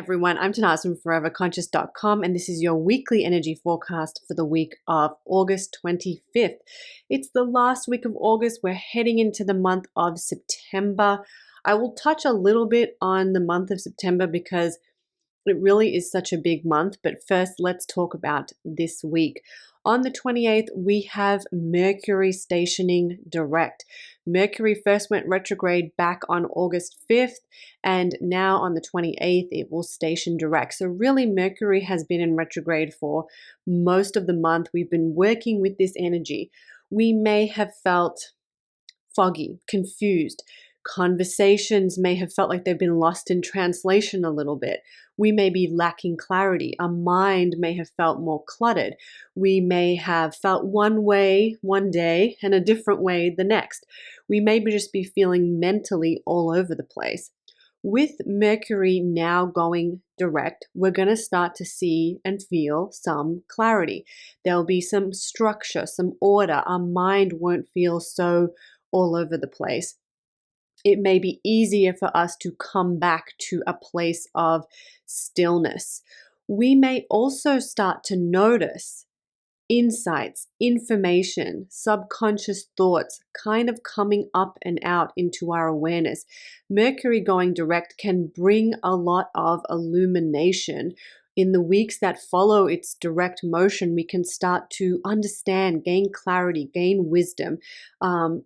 Everyone, I'm Tanaaz from foreverconscious.com, and this is your weekly energy forecast for the week of August 25th. It's the last week of August. We're heading into the month of September. I will touch a little bit on the month of September because it really is such a big month, but first let's talk about this week. On the 28th, we have Mercury stationing direct. Mercury first went retrograde back on August 5th, and now on the 28th, it will station direct. So really, Mercury has been in retrograde for most of the month. We've been working with this energy. We may have felt foggy, confused. Conversations may have felt like they've been lost in translation a little bit. We may be lacking clarity. Our mind may have felt more cluttered. We may have felt one way one day and a different way the next. We may just be feeling mentally all over the place. With Mercury now going direct, we're going to start to see and feel some clarity. There'll be some structure, some order. Our mind won't feel so all over the place. It may be easier for us to come back to a place of stillness. We may also start to notice insights, information, subconscious thoughts kind of coming up and out into our awareness. Mercury going direct can bring a lot of illumination. In the weeks that follow its direct motion, we can start to understand, gain clarity, gain wisdom.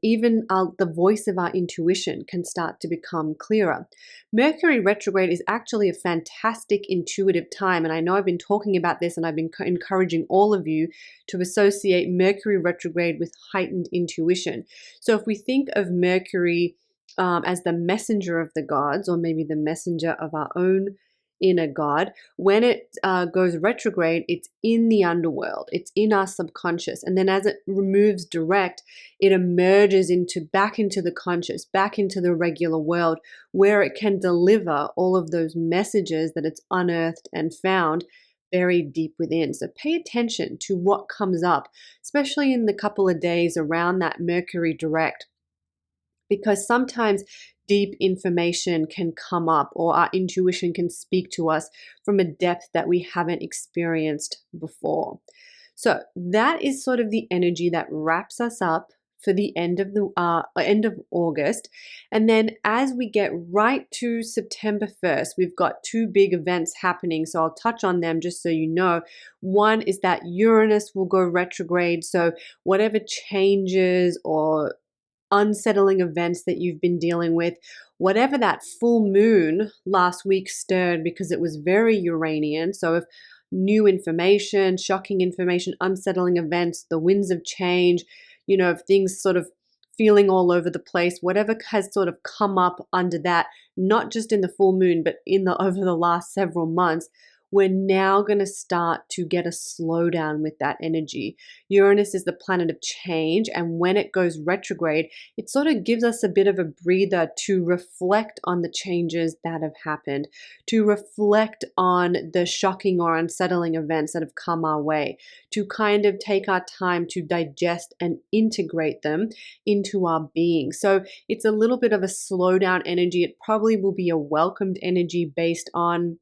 Even the voice of our intuition can start to become clearer. Mercury retrograde is actually a fantastic intuitive time, and I know I've been talking about this and I've been encouraging all of you to associate Mercury retrograde with heightened intuition. So if we think of Mercury as the messenger of the gods, or maybe the messenger of our own inner God, when it goes retrograde, it's in the underworld, it's in our subconscious, and then as it moves direct, it emerges back into the conscious, back into the regular world, where it can deliver all of those messages that it's unearthed and found buried deep within. So pay attention to what comes up, especially in the couple of days around that Mercury direct, because sometimes deep information can come up, or our intuition can speak to us from a depth that we haven't experienced before. So that is sort of the energy that wraps us up for the end of August. And then as we get right to September 1st, we've got two big events happening. So I'll touch on them just so you know. One is that Uranus will go retrograde. So whatever changes or unsettling events that you've been dealing with, whatever that full moon last week stirred, because it was very Uranian. So if new information, shocking information, unsettling events, the winds of change, if things sort of feeling all over the place, whatever has sort of come up under that, not just in the full moon, but over the last several months, we're now going to start to get a slowdown with that energy. Uranus is the planet of change, and when it goes retrograde, it sort of gives us a bit of a breather to reflect on the changes that have happened, to reflect on the shocking or unsettling events that have come our way, to kind of take our time to digest and integrate them into our being. So it's a little bit of a slowdown energy. It probably will be a welcomed energy based on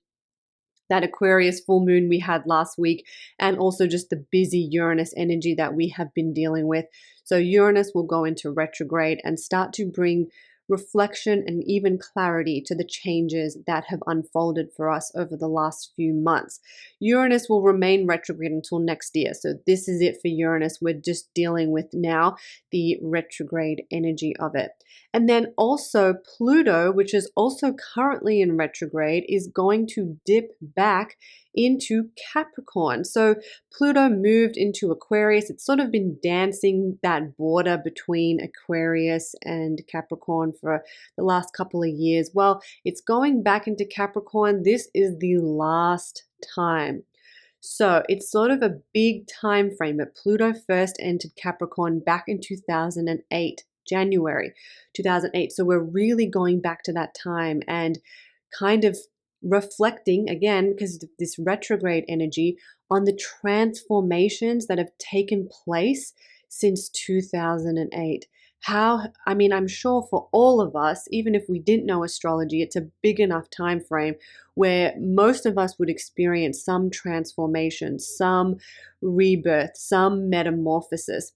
that Aquarius full moon we had last week, and also just the busy Uranus energy that we have been dealing with. So Uranus will go into retrograde and start to bring reflection and even clarity to the changes that have unfolded for us over the last few months. Uranus will remain retrograde until next year. So this is it for Uranus. We're just dealing with now the retrograde energy of it. And then also Pluto, which is also currently in retrograde, is going to dip back into Capricorn. So Pluto moved into Aquarius. It's sort of been dancing that border between Aquarius and Capricorn for the last couple of years. Well, it's going back into Capricorn. This is the last time. So it's sort of a big time frame, but Pluto first entered Capricorn back in 2008. January 2008. So we're really going back to that time and kind of reflecting again, because of this retrograde energy, on the transformations that have taken place since 2008. I mean, I'm sure for all of us, even if we didn't know astrology, it's a big enough time frame where most of us would experience some transformation, some rebirth, some metamorphosis.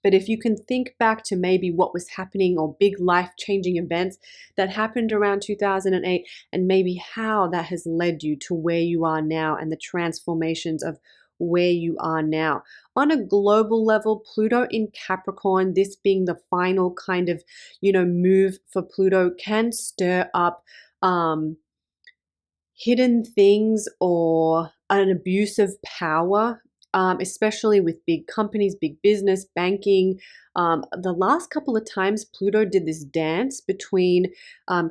But if you can think back to maybe what was happening or big life changing events that happened around 2008, and maybe how that has led you to where you are now and the transformations of where you are now. On a global level, Pluto in Capricorn, this being the final kind of, move for Pluto, can stir up hidden things or an abuse of power, especially with big companies, big business, banking. The last couple of times Pluto did this dance between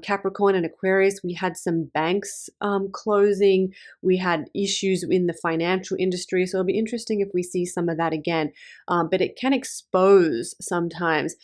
Capricorn and Aquarius, we had some banks closing, we had issues in the financial industry. So it'll be interesting if we see some of that again. But it can expose sometimes.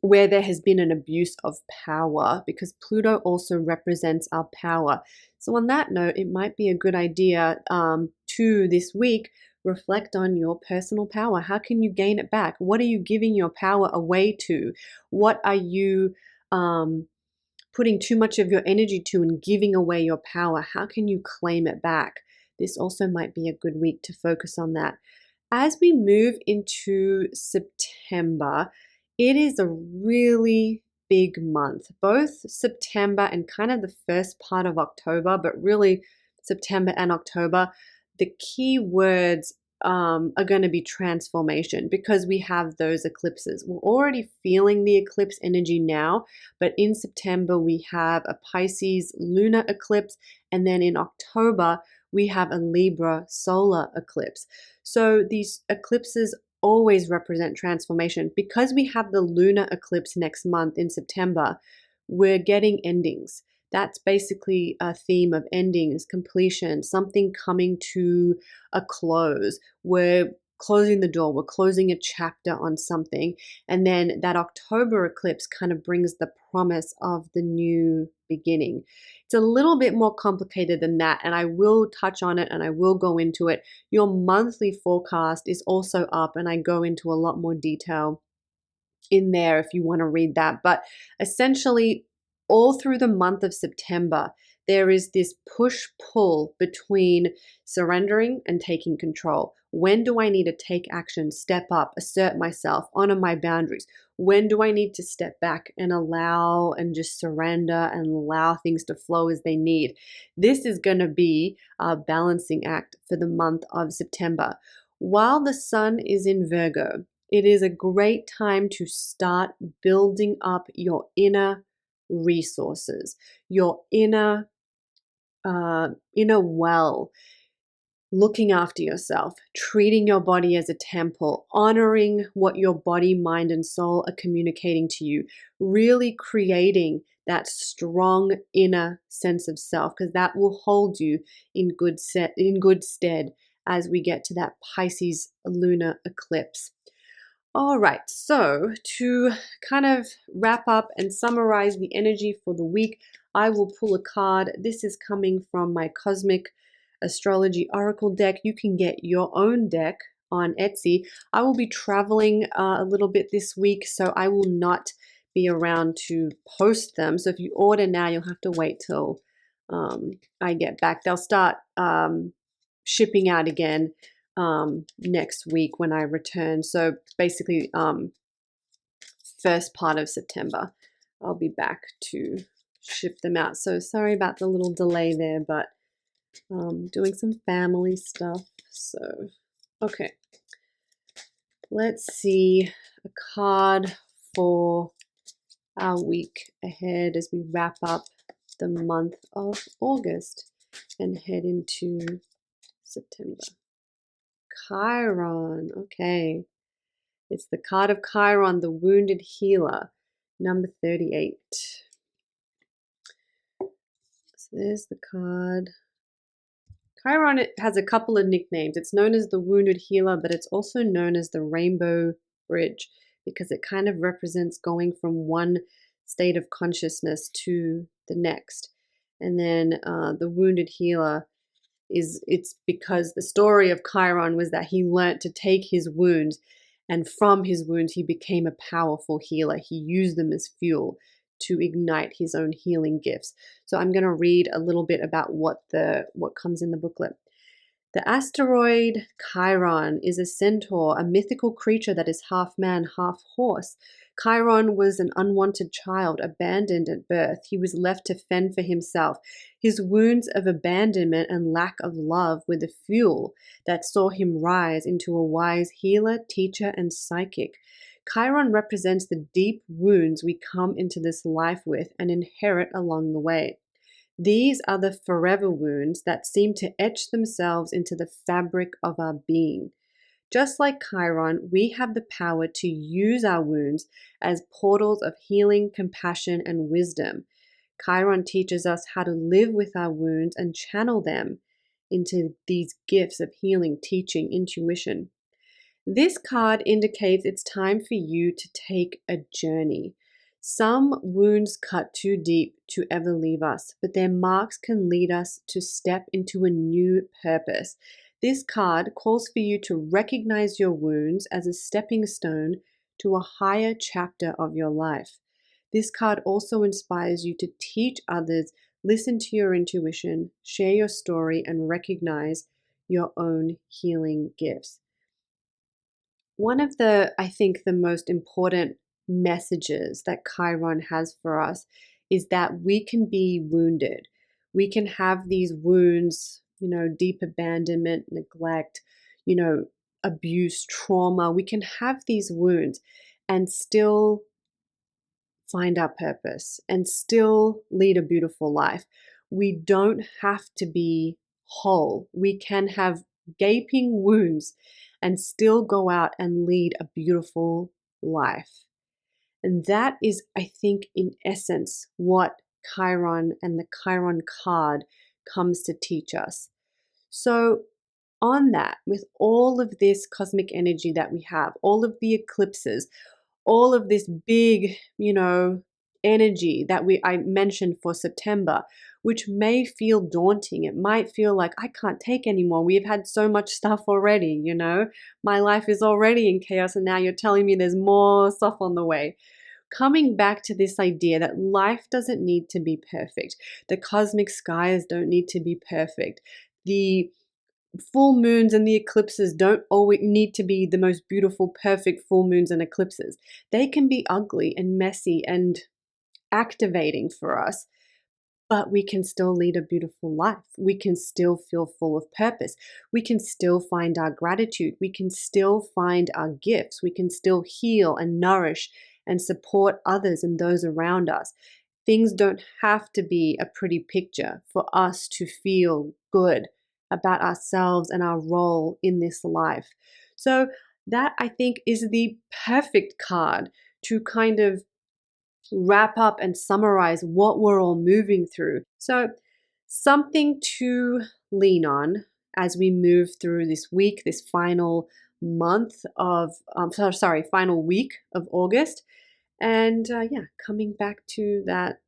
Where there has been an abuse of power, because Pluto also represents our power. So, on that note, it might be a good idea to this week reflect on your personal power. How can you gain it back? What are you giving your power away to? What are you putting too much of your energy to and giving away your power? How can you claim it back? This also might be a good week to focus on that. As we move into September, it is a really big month, both September and kind of the first part of October, but really September and October. The key words are going to be transformation, because we have those eclipses. We're already feeling the eclipse energy now, but in September we have a Pisces lunar eclipse, and then in October we have a Libra solar eclipse. So these eclipses always represent transformation. Because we have the lunar eclipse next month in September, we're getting endings. That's basically a theme of endings, completion, something coming to a close. We're closing the door, we're closing a chapter on something. And then that October eclipse kind of brings the promise of the new beginning. It's a little bit more complicated than that, and I will touch on it and I will go into it. Your monthly forecast is also up, and I go into a lot more detail in there if you want to read that. But essentially, all through the month of September, there is this push-pull between surrendering and taking control. When do I need to take action, step up, assert myself, honor my boundaries? When do I need to step back and allow and just surrender and allow things to flow as they need? This is going to be a balancing act for the month of September. While the sun is in Virgo, it is a great time to start building up your inner resources, your inner well, looking after yourself, treating your body as a temple, honoring what your body, mind, and soul are communicating to you, really creating that strong inner sense of self, because that will hold you in good stead as we get to that Pisces lunar eclipse. All right, so to kind of wrap up and summarize the energy for the week, I will pull a card. This is coming from my Cosmic Astrology Oracle deck. You can get your own deck on Etsy. I will be traveling a little bit this week, so I will not be around to post them. So if you order now, you'll have to wait till I get back. They'll start shipping out again next week when I return. So basically, first part of September, I'll be back to ship them out. So sorry about the little delay there, but doing some family stuff. So, okay, let's see a card for our week ahead as we wrap up the month of August and head into September. Chiron, okay. It's the card of Chiron, the Wounded Healer, number 38. So there's the card. Chiron, it has a couple of nicknames. It's known as the Wounded Healer, but it's also known as the Rainbow Bridge, because it kind of represents going from one state of consciousness to the next. And then the Wounded Healer it's because the story of Chiron was that he learnt to take his wounds And from his wounds, he became a powerful healer. He used them as fuel to ignite his own healing gifts. So I'm going to read a little bit about what comes in the booklet. The asteroid Chiron is a centaur, a mythical creature that is half man, half horse. Chiron was an unwanted child, abandoned at birth. He was left to fend for himself. His wounds of abandonment and lack of love were the fuel that saw him rise into a wise healer, teacher, and psychic. Chiron represents the deep wounds we come into this life with and inherit along the way. These are the forever wounds that seem to etch themselves into the fabric of our being. Just like Chiron, we have the power to use our wounds as portals of healing, compassion, and wisdom. Chiron teaches us how to live with our wounds and channel them into these gifts of healing, teaching, intuition. This card indicates it's time for you to take a journey. Some wounds cut too deep to ever leave us, but their marks can lead us to step into a new purpose. This card calls for you to recognize your wounds as a stepping stone to a higher chapter of your life. This card also inspires you to teach others, listen to your intuition, share your story, and recognize your own healing gifts. One of I think, the most important messages that Chiron has for us is that we can be wounded. We can have these wounds, deep abandonment, neglect, abuse, trauma. We can have these wounds and still find our purpose and still lead a beautiful life. We don't have to be whole. We can have gaping wounds and still go out and lead a beautiful life. And that is, I think, in essence, what Chiron and the Chiron card comes to teach us. So, on that, with all of this cosmic energy that we have, all of the eclipses, all of this big, energy that I mentioned for September, which may feel daunting. It might feel like I can't take anymore. We have had so much stuff already, My life is already in chaos and now you're telling me there's more stuff on the way. Coming back to this idea that life doesn't need to be perfect. The cosmic skies don't need to be perfect. The full moons and the eclipses don't always need to be the most beautiful, perfect full moons and eclipses. They can be ugly and messy and activating for us, but we can still lead a beautiful life. We can still feel full of purpose. We can still find our gratitude. We can still find our gifts. We can still heal and nourish and support others and those around us. Things don't have to be a pretty picture for us to feel good about ourselves and our role in this life. So that, I think, is the perfect card to kind of wrap up and summarize what we're all moving through. So something to lean on as we move through this week, this final final week of August. And coming back to that,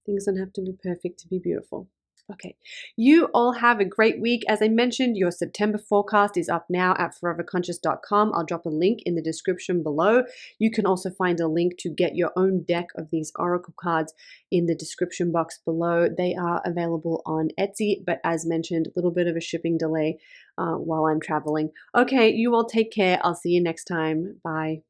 things don't have to be perfect to be beautiful. Okay, you all have a great week. As I mentioned, your September forecast is up now at foreverconscious.com. I'll drop a link in the description below. You can also find a link to get your own deck of these oracle cards in the description box below. They are available on Etsy, but as mentioned, a little bit of a shipping delay while I'm traveling. Okay, you all take care. I'll see you next time. Bye.